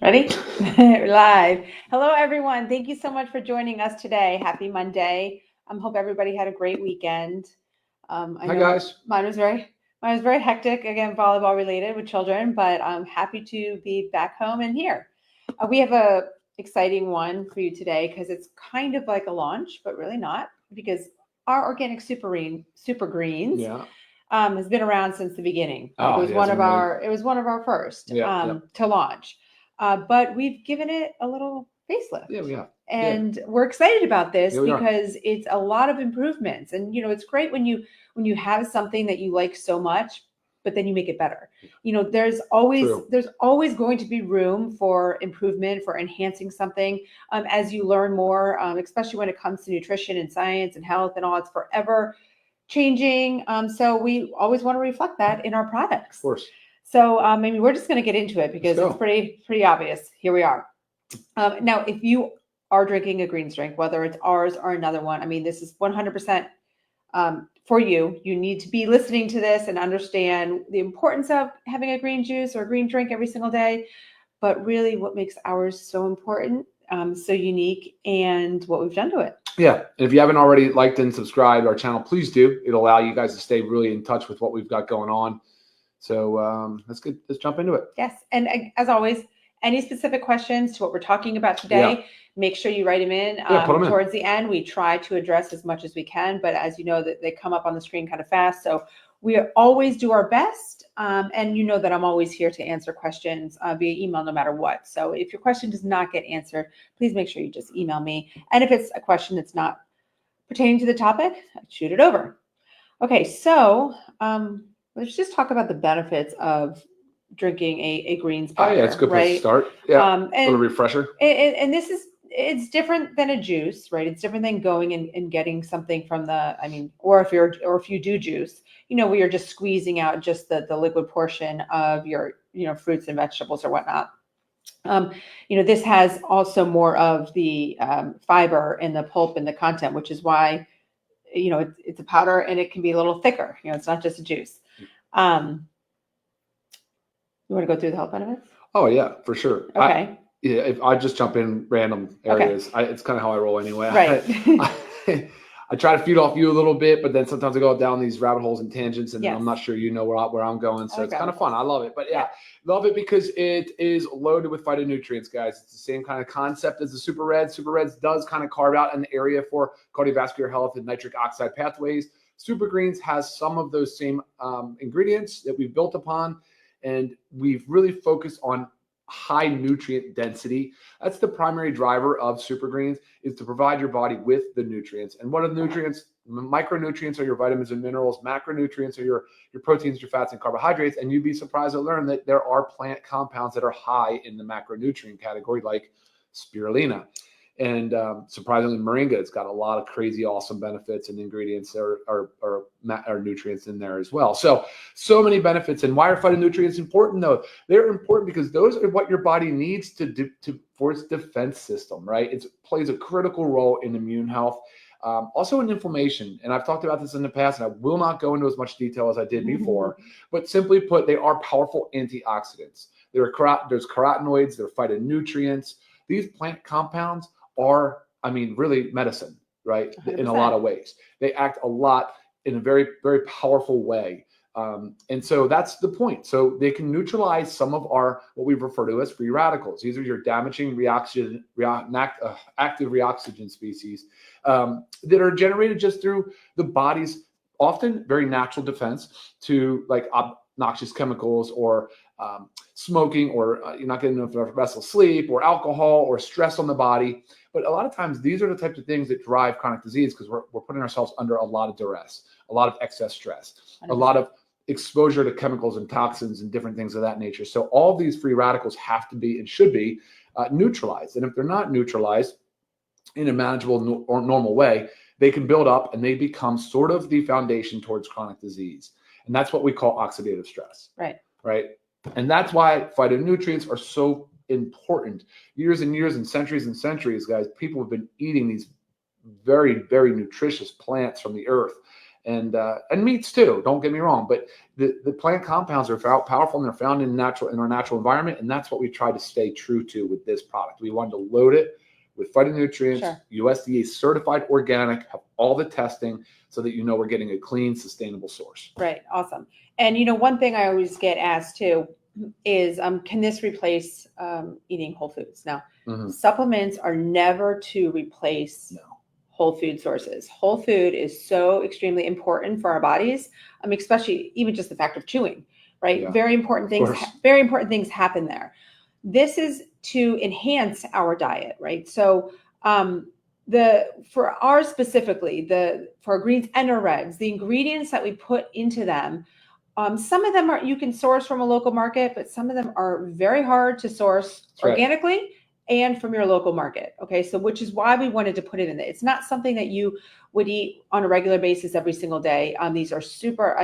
Ready? Live. Hello, everyone. Thank you so much for joining us today. Happy Monday. Hope everybody had a great weekend. I Hi know guys. mine was very hectic. Again, volleyball related with children, but I'm happy to be back home and here. We have a exciting one for you today because it's kind of like a launch, but really not, because our organic super greens Yeah. has been around since the beginning. Right? Oh, yeah, it's amazing. It was one of our first Yeah. to launch, but we've given it a little facelift. Yeah, we have. And we're excited about this Yeah, we are. because it's a lot of improvements. And it's great when you have something that you like so much, but then you make it better. There's always going to be room for improvement, for enhancing something as you learn more, especially when it comes to nutrition and science and health and all. It's forever changing. So we always want to reflect that in our products. Of course. So maybe we're just going to get into it because it's pretty obvious. Here we are. Now, if you are drinking a greens drink, whether it's ours or another one, I mean, this is 100% for you. You need to be listening to this and understand the importance of having a green juice or a green drink every single day. But really, what makes ours so important, so unique, and what we've done to it. Yeah. And if you haven't already liked and subscribed our channel, please do. It'll allow you guys to stay really in touch with what we've got going on. So let's jump into it. Yes. And as always, any specific questions to what we're talking about today, make sure you write them in. Put them towards the end. We try to address as much as we can, but as you know, that they come up on the screen kind of fast. So we always do our best. And you know that I'm always here to answer questions via email no matter what. So if your question does not get answered, please make sure you just email me. And if it's a question that's not pertaining to the topic, shoot it over. Okay, so let's just talk about the benefits of drinking a greens powder. Oh, yeah, it's a good place to start. Yeah, a little refresher. And it's different than a juice, right? It's different than going and getting something from or if you do juice, where you're just squeezing out just the liquid portion of your, fruits and vegetables or whatnot. This has also more of the fiber and the pulp and the content, which is why, it's a powder and it can be a little thicker. It's not just a juice. You want to go through the health benefits? Oh, yeah, for sure. Okay. If I just jump in random areas, it's kind of how I roll anyway. Right. I try to feed off you a little bit, but then sometimes I go down these rabbit holes and tangents, and Yes. I'm not sure where I'm going. So it's kind of fun. I love it. But Yeah. love it because it is loaded with phytonutrients, guys. It's the same kind of concept as the Super Reds. Super Reds does kind of carve out an area for cardiovascular health and nitric oxide pathways. Super Greens has some of those same ingredients that we've built upon, and we've really focused on high nutrient density. That's the primary driver of Super Greens, is to provide your body with the nutrients. And what are the nutrients? Micronutrients are your vitamins and minerals. Macronutrients are your proteins, your fats, and carbohydrates. And you'd be surprised to learn that there are plant compounds that are high in the macronutrient category, like spirulina. And surprisingly, moringa, it's got a lot of crazy, awesome benefits and ingredients or nutrients in there as well. So many benefits. And why are phytonutrients important, though? They're important because those are what your body needs for its defense system, right? It plays a critical role in immune health, also in inflammation. And I've talked about this in the past, and I will not go into as much detail as I did before. But simply put, they are powerful antioxidants. There's carotenoids, they're phytonutrients. These plant compounds are, really medicine, right? 100%. In a lot of ways. They act a lot in a very, very powerful way. And so that's the point. So they can neutralize some of what we refer to as free radicals. These are your damaging active reoxygen species that are generated just through the body's often very natural defense to like obnoxious chemicals or smoking, or you're not getting enough restful sleep, or alcohol, or stress on the body. But a lot of times these are the types of things that drive chronic disease, because we're putting ourselves under a lot of duress, a lot of excess stress, 100%. a lot of exposure to chemicals and toxins and different things of that nature. So all of these free radicals have to be and should be neutralized. And if they're not neutralized in a manageable or normal way, they can build up and they become sort of the foundation towards chronic disease. And that's what we call oxidative stress. Right. And that's why phytonutrients are so important. Years and years and centuries, guys, people have been eating these very, very nutritious plants from the earth. and meats too. Don't get me wrong, but the plant compounds are powerful, and they're found in our natural environment, and that's what we try to stay true to with this product. We wanted to load it with phytonutrients, Sure. USDA certified organic, have all the testing so that we're getting a clean, sustainable source. Right. Awesome. And one thing I always get asked too is, can this replace eating whole foods? Now, supplements are never to replace whole food sources. Whole food is so extremely important for our bodies. Especially even just the fact of chewing, right? Yeah. Very important things. Very important things happen there. This is to enhance our diet, right? So for ours specifically, for our greens and our reds, the ingredients that we put into them, some of them you can source from a local market, but some of them are very hard to source organically and from your local market. Okay, so which is why we wanted to put it in there. It's not something that you would eat on a regular basis every single day. These are super.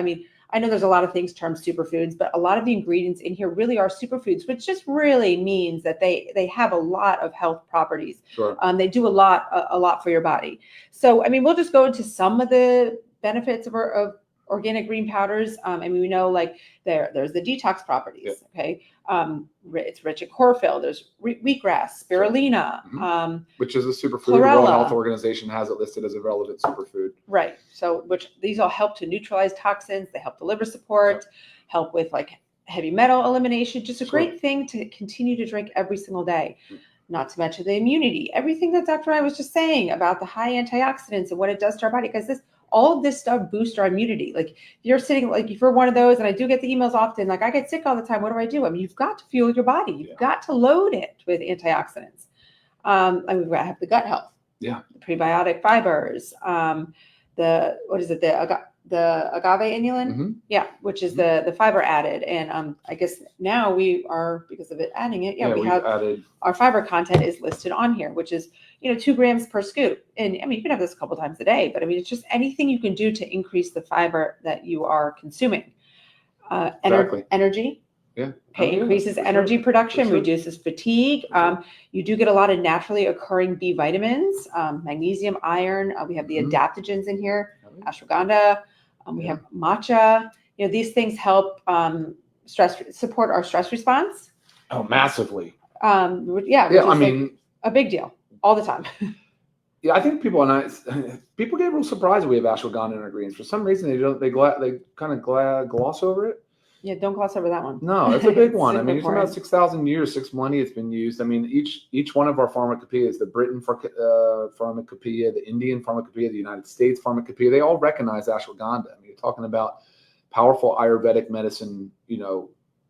I know there's a lot of things termed superfoods, but a lot of the ingredients in here really are superfoods, which just really means that they have a lot of health properties. Sure. They do a lot for your body. So, we'll just go into some of the benefits of organic green powders. We know like there's the detox properties. Yep. Okay. It's rich in chlorophyll. There's wheatgrass, spirulina, which is a superfood. Chlorella. The World Health Organization has it listed as a relevant superfood. Right. So, which these all help to neutralize toxins. They help the liver support, help with like heavy metal elimination. Just a great thing to continue to drink every single day. Not to mention the immunity. Everything that Dr. Ryan was just saying about the high antioxidants and what it does to our body, because all of this stuff boosts our immunity. Like if you're one of those, and I do get the emails often, like I get sick all the time. What do? You've got to fuel your body. You've got to load it with antioxidants. We've got to have the gut health. Yeah. The prebiotic fibers. The agave inulin. Yeah. Which is the fiber added. And I guess now we are, because of it adding it. Yeah. We have added, our fiber content is listed on here, which is, 2 grams per scoop. And you can have this a couple times a day, but it's just anything you can do to increase the fiber that you are consuming. Energy. Yeah. Okay. Increases energy production, reduces fatigue. You do get a lot of naturally occurring B vitamins, magnesium, iron. We have the adaptogens in here, ashwagandha. We have matcha. These things help support our stress response. Oh, massively. Which is a big deal all the time. Yeah, I think people get real surprised that we have ashwagandha in our greens. For some reason, they kind of gloss over it. Yeah, don't gloss over that one. No, it's a big one. It's about 6,000 years, 6 millennia it's been used. Each one of our pharmacopoeias, the Britain pharmacopoeia, the Indian pharmacopoeia, the United States pharmacopoeia, they all recognize ashwagandha. You're talking about powerful Ayurvedic medicine,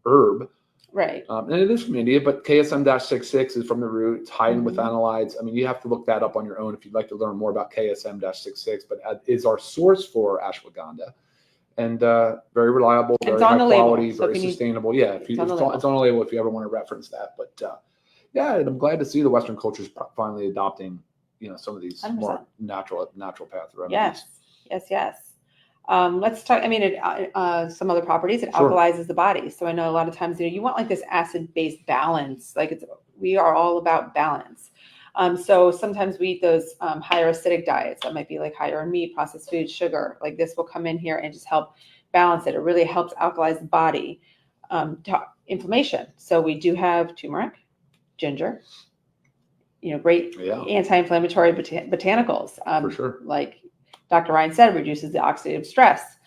herb. Right. And it is from India, but KSM-66 is from the root. It's high in methanolytes. You have to look that up on your own if you'd like to learn more about KSM-66, but is our source for ashwagandha. And very reliable, very high quality, very sustainable. Yeah, it's on the label if you ever want to reference that. But I'm glad to see the Western cultures finally adopting, some of these 100%. More natural path remedies. Yes. Let's talk. Some other properties. It alkalizes the body. So I know a lot of times, you want like this acid-base balance. We are all about balance. So sometimes we eat those higher acidic diets that might be like higher in meat, processed food, sugar. Like this will come in here and just help balance it. It really helps alkalize the body. Inflammation. So we do have turmeric, ginger, great anti-inflammatory botanicals. For sure. Like Dr. Ryan said, reduces the oxidative stress.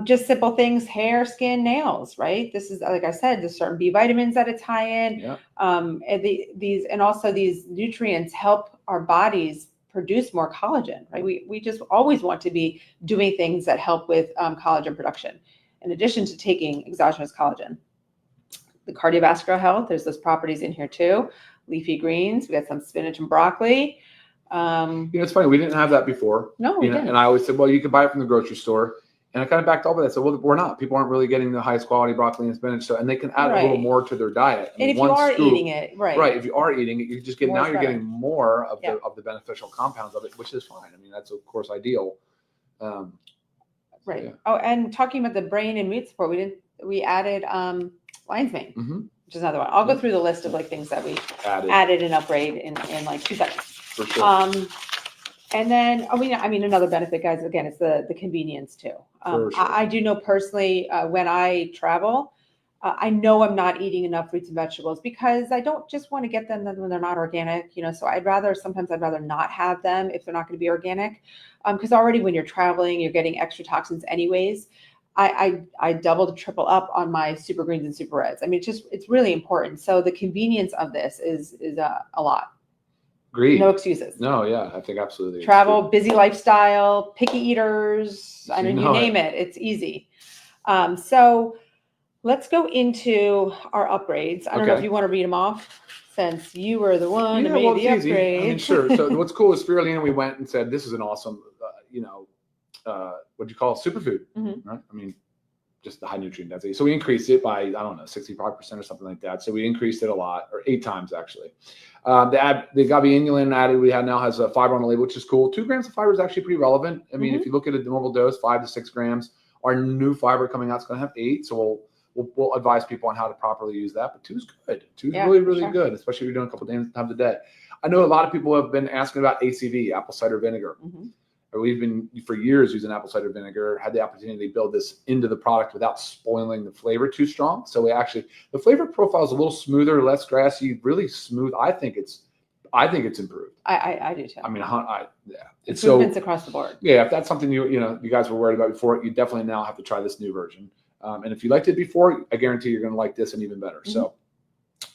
Just simple things, hair, skin, nails, right? This is, like I said, there's certain B vitamins that it's high in. Yeah. And also these nutrients help our bodies produce more collagen, right? We just always want to be doing things that help with collagen production. In addition to taking exogenous collagen. The cardiovascular health, there's those properties in here too. Leafy greens, we got some spinach and broccoli. It's funny, we didn't have that before. No, we didn't. And I always said, well, you can buy it from the grocery store. And I kind of backed off of that. I said, well, we're not. People aren't really getting the highest quality broccoli and spinach. And they can add a little more to their diet. And if you are eating it, right. If you are eating it, you just get, you're getting more of the beneficial compounds of it, which is fine. That's of course ideal. Right. Yeah. Oh, and talking about the brain and mood support, we added lion's mane, which is another one. I'll go through the list of like things that we added and upgrade in like 2 seconds. For sure. And then, I mean, another benefit, guys, again, it's the convenience too. For sure. I do know personally when I travel, I know I'm not eating enough fruits and vegetables because I don't just want to get them when they're not organic, so sometimes I'd rather not have them if they're not going to be organic. Because already when you're traveling, you're getting extra toxins anyways. I double to triple up on my super greens and super reds. I mean, it's really important. So the convenience of this is a lot. Agreed. No excuses. No, yeah, I think absolutely. Travel, busy lifestyle, picky eaters. I mean, you name it. It's easy. So let's go into our upgrades. I don't know if you want to read them off since you were the one who made the upgrade. I mean, sure. So what's cool is Spirulina, we went and said, this is an awesome, what do you call it? Superfood, right? I mean, just the high nutrient density. So we increased it by, I don't know, 65% or something like that. So we increased it a lot, or 8 times actually. The GABA inulin added now has a fiber on the label, which is cool. 2 grams of fiber is actually pretty relevant. I mean, if you look at a normal dose, 5 to 6 grams, our new fiber coming out is going to have 8. So we'll advise people on how to properly use that. But 2 is good. 2 is really good, especially if you're doing a couple of times a day. I know a lot of people have been asking about ACV, apple cider vinegar. We've been for years using apple cider vinegar, had the opportunity to build this into the product without spoiling the flavor too strong. So the flavor profile is a little smoother, less grassy, really smooth. I think it's improved. I do too. I mean, it's improvements across the board. Yeah, if that's something you guys were worried about before, you definitely now have to try this new version. And if you liked it before, I guarantee you're going to like this and even better. So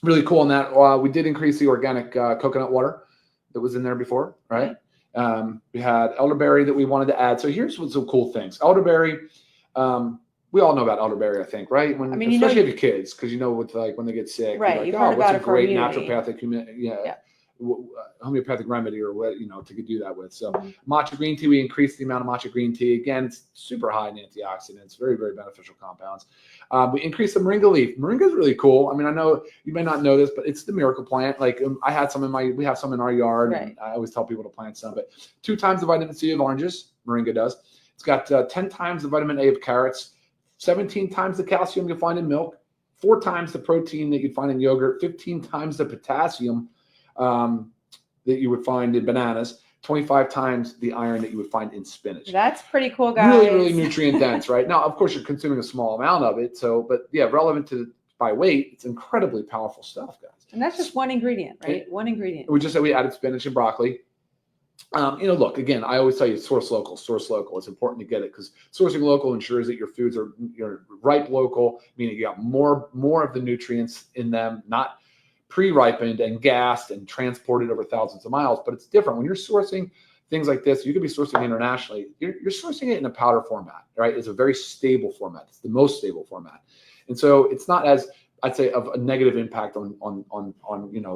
really cool on that. We did increase the organic coconut water that was in there before, right? We had elderberry that we wanted to add. So here's what's some cool things. Elderberry, we all know about elderberry, I think, right? Especially if you have kids, because with when they get sick, right? You've heard about it for great naturopathic, homeopathic remedy or what to do that with. So matcha green tea, we increased the amount of matcha green tea. Again, it's super high in antioxidants, very, very beneficial compounds. We increased the moringa leaf. Moringa is really cool. I mean, I know you may not know this, but it's the miracle plant. Like I had some we have some in our yard. Right. And I always tell people to plant some, but 2 times the vitamin C of oranges, moringa does. It's got 10 times the vitamin A of carrots, 17 times the calcium you'll find in milk, 4 times the protein that you'd find in yogurt, 15 times the potassium that you would find in bananas, 25 times the iron that you would find in spinach. That's pretty cool, guys. Really, really nutrient dense, right? Now, of course, you're consuming a small amount of it. But relevant by weight, it's incredibly powerful stuff, guys. And that's just one ingredient, right? One ingredient. We just said we added spinach and broccoli. Look, again, I always tell you source local. It's important to get it because sourcing local ensures that your foods are ripe local, meaning you got more of the nutrients in them, not pre-ripened and gassed and transported over thousands of miles. But it's different when you're sourcing things like this. You could be sourcing internationally. You're sourcing it in a powder format, right? It's a very stable format. It's the most stable format, and so it's not as, I'd say, of a negative impact on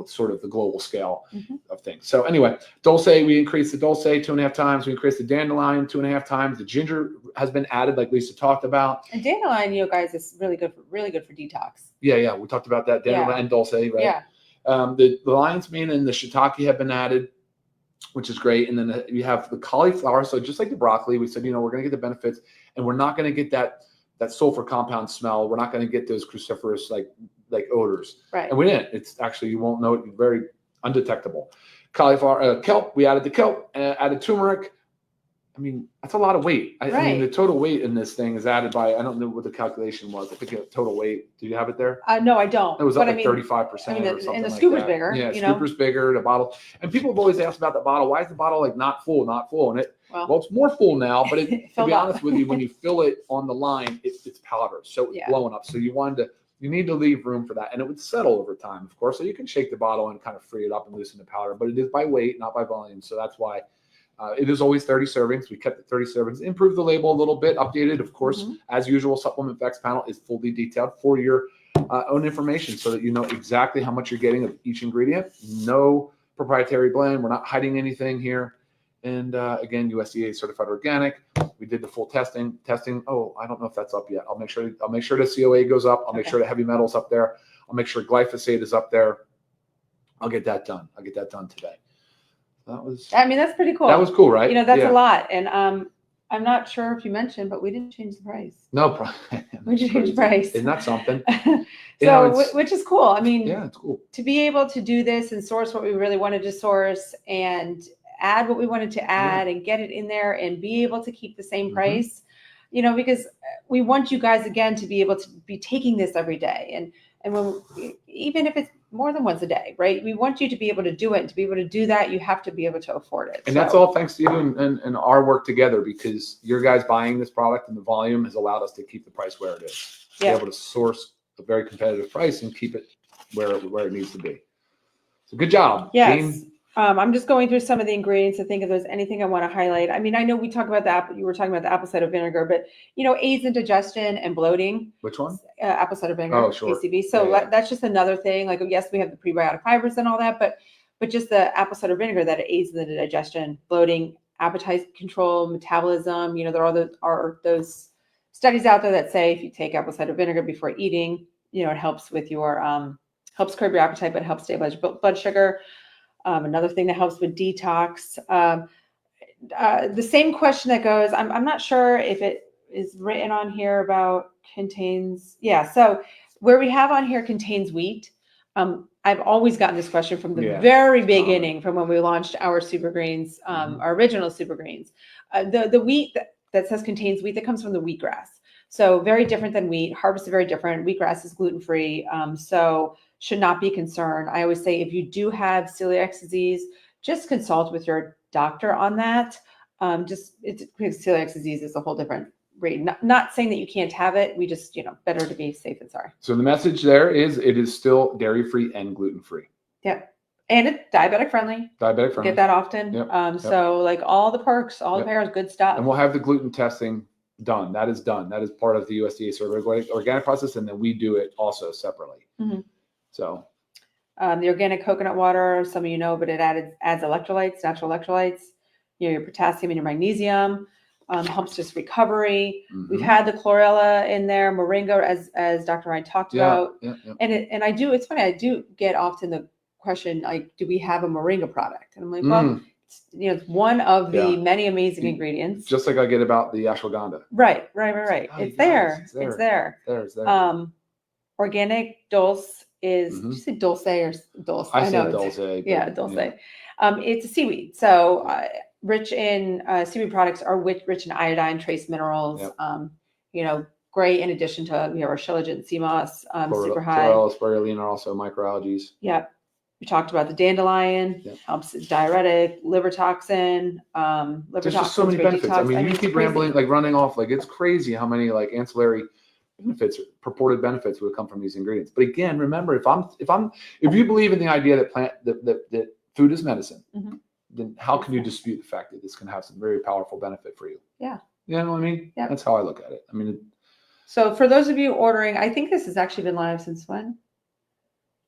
sort of the global scale of things. So anyway, dulce, we increased the dulce 2.5 times. We increased the dandelion 2.5 times. The ginger has been added, like Lisa talked about. And dandelion, guys, is really good for detox. Yeah, we talked about that, dandelion and dulce, right? Yeah. The lion's mane and the shiitake have been added, which is great. And then you have the cauliflower. So just like the broccoli, we said, we're going to get the benefits, and we're not going to get that sulfur compound smell. We're not going to get those cruciferous like odors. Right. And we didn't. It's actually, you won't know it, very undetectable. Cauliflower, kelp, we added the kelp, added turmeric. I mean, that's a lot of weight. I mean, the total weight in this thing is added by, I don't know what the calculation was. I think the total weight. Do you have it there? No, I don't. It was up 35% or something. And the scooper's bigger. Yeah, scooper's bigger, the bottle. And people have always asked about the bottle. Why is the bottle not full? And well, it's more full now, but to be honest with you, when you fill it on the line, it's powder. So it's blowing up. So you need to leave room for that. And it would settle over time, of course. So you can shake the bottle and kind of free it up and loosen the powder, but it is by weight, not by volume. So that's why it is always 30 servings. We kept it 30 servings, improved the label a little bit, updated, of course, as usual. Supplement facts panel is fully detailed for your own information so that you know exactly how much you're getting of each ingredient. No proprietary blend. We're not hiding anything here. And again, USDA certified organic. We did the full testing. Oh, I don't know if that's up yet. I'll make sure the COA goes up. I'll make sure the heavy metals up there. I'll make sure glyphosate is up there. I'll get that done. Today. That's pretty cool. That was cool, right? That's a lot. And I'm not sure if you mentioned, but we didn't change the price. No problem. We changed the price. Isn't that something? Which is cool. I mean, yeah, it's cool to be able to do this and source what we really wanted to source and add what we wanted to add and get it in there and be able to keep the same price, you know, because we want you guys again to be able to be taking this every day. And when, even if it's more than once a day, right? We want you to be able to do it. And to be able to do that, you have to be able to afford it. And that's all thanks to you and our work together, because your guys buying this product and the volume has allowed us to keep the price where it is. Be able to source a very competitive price and keep it where it needs to be. So good job. Yes. I'm just going through some of the ingredients to think if there's anything I want to highlight. I mean, I know we talk about that. You were talking about the apple cider vinegar, but you know, aids in digestion and bloating. Which one? Apple cider vinegar. Oh, sure. ACV. So that's just another thing. Like, yes, we have the prebiotic fibers and all that, but just the apple cider vinegar that it aids in the digestion, bloating, appetite control, metabolism. You know, there are those studies out there that say if you take apple cider vinegar before eating, you know, it helps with your helps curb your appetite, but helps stabilize your blood sugar. Another thing that helps with detox. The same question that goes, I'm not sure if it is written on here about contains, so where we have on here contains wheat. I've always gotten this question from the very beginning, from when we launched our Super Greens, our original Super Greens. The wheat that says contains wheat, that comes from the wheatgrass. So very different than wheat. Harvest is very different. Wheatgrass is gluten-free. So should not be concerned. I always say if you do have celiac disease, just consult with your doctor on that. Because celiac disease is a whole different rate. Not saying that you can't have it. We just, you know, better to be safe than sorry. So the message there is it is still dairy-free and gluten-free. Yep. And it's diabetic friendly. Diabetic friendly. Get that often. Yep. So like all the perks, all the pairs, good stuff. And we'll have the gluten testing done. That is done. That is part of the USDA certified organic process. And then we do it also separately. So the organic coconut water, some of you know, but it adds electrolytes, natural electrolytes, you know, your potassium and your magnesium, helps just recovery. We've had the chlorella in there, moringa, as Dr. Ryan talked about. And I do, it's funny, I do get often the question, like, do we have a moringa product? And I'm like, well, it's one of the many amazing ingredients. Just like I get about the ashwagandha. Right. It's there. It's there. Organic dulse is, did you say dulce or dulce? I said dulce. Dulce. It's a seaweed. So rich in seaweed products are rich in iodine, trace minerals. You know, great in addition to, we have our shilajit and sea moss, super high. Chlorella, spirulina are also microalgae. Yep. We talked about the dandelion, helps diuretic, liver toxin, There's just so many benefits. I mean, you keep rambling, like running off, like it's crazy how many like ancillary benefits, purported benefits would come from these ingredients. But again, remember, if you believe in the idea that food is medicine, then how can you dispute the fact that this can have some very powerful benefit for you? Yeah. You know what I mean? Yeah. That's how I look at it. I mean, so for those of you ordering, I think this has actually been live since when?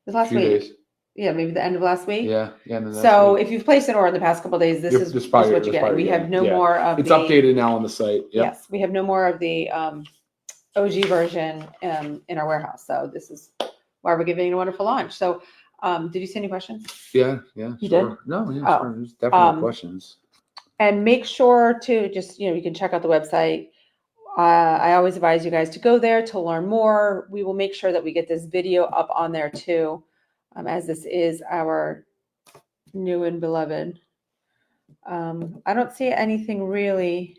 The last week. Days. Yeah, maybe the end of last week. Yeah. So if you've placed an order in the past couple of days, this is what you get. We have no more of it's updated now on the site. Yep. Yes, we have no more of the OG version in our warehouse. So this is why we're giving a wonderful launch. So did you see any questions? Yeah. You did? No, sure. There's definitely questions. And make sure to just, you can check out the website. I always advise you guys to go there to learn more. We will make sure that we get this video up on there too, as this is our new and beloved. I don't see anything really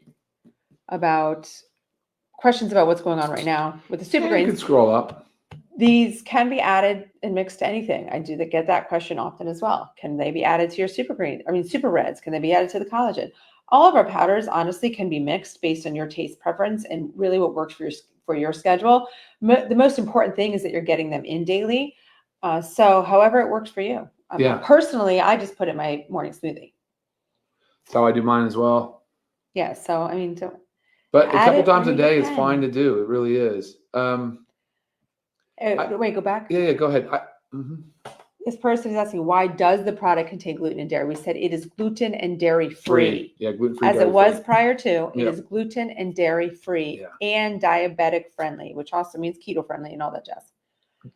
about questions about what's going on right now with the Super Greens. You can scroll up. These can be added and mixed to anything. I do get that question often as well. Can they be added to your Super Reds? Can they be added to the collagen? All of our powders, honestly, can be mixed based on your taste preference and really what works for your schedule. The most important thing is that you're getting them in daily. So however it works for you. Personally, I just put it in my morning smoothie. That's how I do mine as well. Yeah. So, but a couple times a day is fine to do. It really is. Wait, go back. Yeah, go ahead. This person is asking, why does the product contain gluten and dairy? We said it is gluten and dairy free. Yeah, gluten free. As it was prior to, it is gluten and dairy free and diabetic friendly, which also means keto friendly and all that jazz.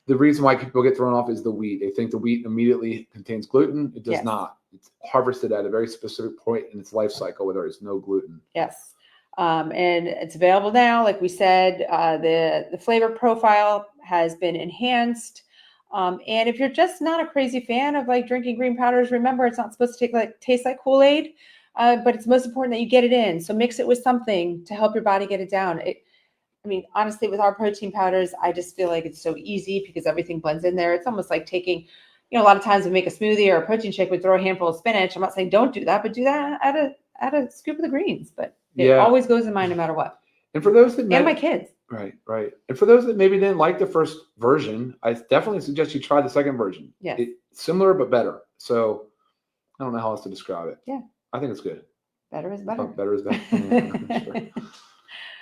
The reason why people get thrown off is the wheat. They think the wheat immediately contains gluten. It does not. It's harvested at a very specific point in its life cycle where there is no gluten. Yes. And it's available now. Like we said, the flavor profile has been enhanced. And if you're just not a crazy fan of like drinking green powders, remember it's not supposed to taste like Kool-Aid, but it's most important that you get it in. So mix it with something to help your body get it down. I mean, honestly, with our protein powders, I just feel like it's so easy because everything blends in there. It's almost like taking, a lot of times we make a smoothie or a protein shake, we throw a handful of spinach. I'm not saying don't do that, but do that, add a scoop of the greens. But it always goes in mine no matter what. And for those that and my kids. Right. And for those that maybe didn't like the first version, I definitely suggest you try the second version. Yeah. Similar but better. So I don't know how else to describe it. Yeah. I think it's good. Better is better. Better is better. Yeah, sure.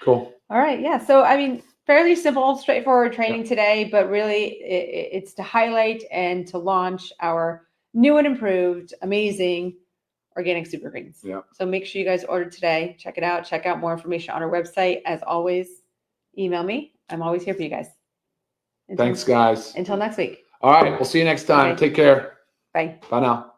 Cool. All right. Yeah. So, I mean, fairly simple, straightforward training today, but really it's to highlight and to launch our new and improved, amazing organic super greens. Yeah. So make sure you guys order today. Check it out. Check out more information on our website. As always, email me. I'm always here for you guys. Thanks, guys. Until next week. All right. We'll see you next time. Okay. Take care. Bye. Bye now.